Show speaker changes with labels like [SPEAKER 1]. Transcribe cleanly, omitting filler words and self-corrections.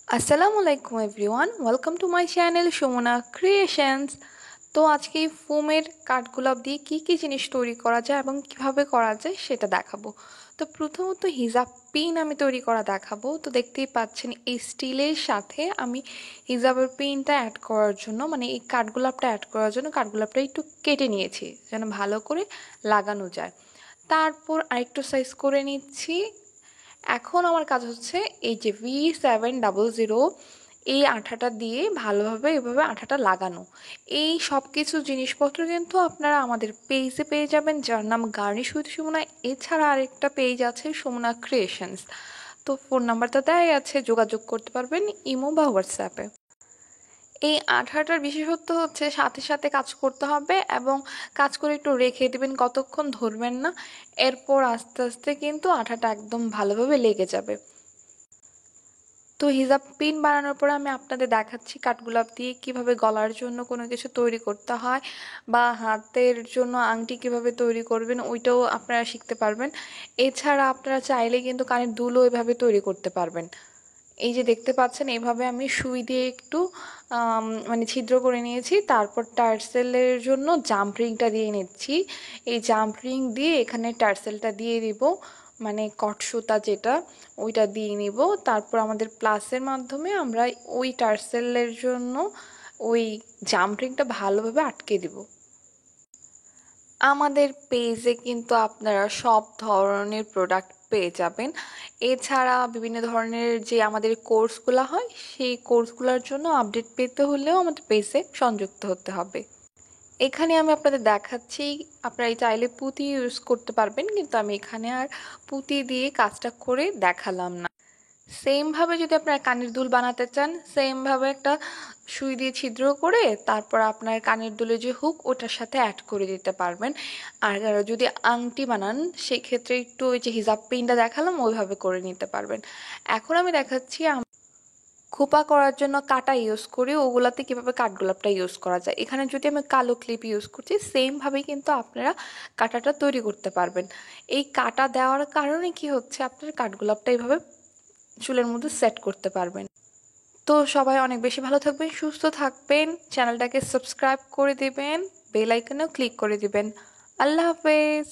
[SPEAKER 1] আসসালামু আলাইকুম everyone, welcome to my channel Sumana creations. তো আজকে এই ফোমের কাঠগোলাপ দিয়ে কি কি জিনিস তৈরি করা যায় এবং কিভাবে করা যায় সেটা দেখাবো। তো প্রথমত হিজাব পিন আমি তৈরি করা দেখাবো। তো দেখতেই পাচ্ছেন এই স্টিলের সাথে আমি হিজাবের পিনটা অ্যাড করার জন্য, মানে এই কাঠগোলাপটা অ্যাড করার জন্য কাঠগোলাপটা একটু কেটে নিয়েছি যেন ভালো করে লাগানো যায়। তারপর আরেকটু সাইজ করে নিচ্ছি। এখন আমার কাজ হচ্ছে এই যে V700 এই আঠাটা দিয়ে ভালোভাবে এভাবে আঠাটা লাগানো। এই সব কিছু জিনিসপত্র কিন্তু আপনারা আমাদের পেজে পেয়ে যাবেন, যার নাম গার্নিশ উইথ সুমনা। এছাড়া আরেকটা পেজ আছে সুমনা ক্রিয়েশনস। তো ফোন নাম্বারটা দেওয়াই আছে, যোগাযোগ করতে পারবেন ইমো বা হোয়াটসঅ্যাপে। এই আঠাটার বিশেষত্ব হচ্ছে সাথে সাথে কাজ করতে হবে এবং কাজ করে একটু রেখে দিবেন, কতক্ষণ ধরবেন না। এরপর আস্তে আস্তে কিন্তু আঠাটা একদম ভালোভাবে লেগে যাবে। তো হিজাব পিন বানানোর পরে আমি আপনাদের দেখাচ্ছি কাঠগোলাপ দিয়ে কিভাবে গলার জন্য কোনো কিছু তৈরি করতে হয় বা হাতের জন্য আংটি কিভাবে তৈরি করবেন ওইটাও আপনারা শিখতে পারবেন। এছাড়া আপনারা চাইলে কিন্তু কানের দুলও এভাবে তৈরি করতে পারবেন। এই যে দেখতে পাচ্ছেন, এইভাবে আমি সুই দিয়ে একটু মানে ছিদ্র করে নিয়েছি। তারপর টার্সেলের জন্য জাম্প রিংটা দিয়ে নিচ্ছি। এই জাম্প রিং দিয়ে এখানে টার্সেলটা দিয়ে দিব, মানে কট সুতা যেটা ওইটা দিয়ে নিব। তারপর আমাদের প্লাসের মাধ্যমে আমরা ওই টার্সেলের জন্য ওই জাম্প রিংটা ভালোভাবে আটকে দিব। আমাদের পেজে কিন্তু আপনারা সব ধরনের প্রোডাক্ট পেয়ে যাবেন। এছাড়া বিভিন্ন ধরনের যে আমাদের কোর্সগুলো হয় সেই কোর্সগুলোর জন্য আপডেট পেতে হলেও আমাদের পেজে সংযুক্ত হতে হবে। এখানে আমি আপনাদের দেখাচ্ছি, আপনারা চাইলে পুঁতি ইউজ করতে পারবেন, কিন্তু আমি এখানে আর পুঁতি দিয়ে কাজটা করে দেখালাম না। সেমভাবে যদি আপনার কানের দুল বানাতে চান, সেমভাবে একটা সুই দিয়ে ছিদ্র করে তারপর আপনার কানের দুলে যে হুক ওটার সাথে অ্যাড করে দিতে পারবেন। আর যদি আংটি বানান সেক্ষেত্রে একটু ওই যে হিজাব পিনটা দেখালাম ওইভাবে করে নিতে পারবেন। এখন আমি দেখাচ্ছি খোপা করার জন্য কাটা ইউজ করি, ওগুলাতে কিভাবে কাঠগোলাপটা ইউজ করা যায়। এখানে যদি আমি কালো ক্লিপ ইউজ করছি, সেমভাবেই কিন্তু আপনারা কাটাটা তৈরি করতে পারবেন। এই কাটা দেওয়ার কারণে কি হচ্ছে, আপনার কাঠগোলাপটা এইভাবে চুলের মধ্যে সেট করতে পারবেন। তো সবাই অনেক বেশি ভালো থাকবেন, সুস্থ থাকবেন, চ্যানেলটাকে সাবস্ক্রাইব করে দিবেন, বেল আইকনেও ক্লিক করে দিবেন। আল্লাহ হাফেজ।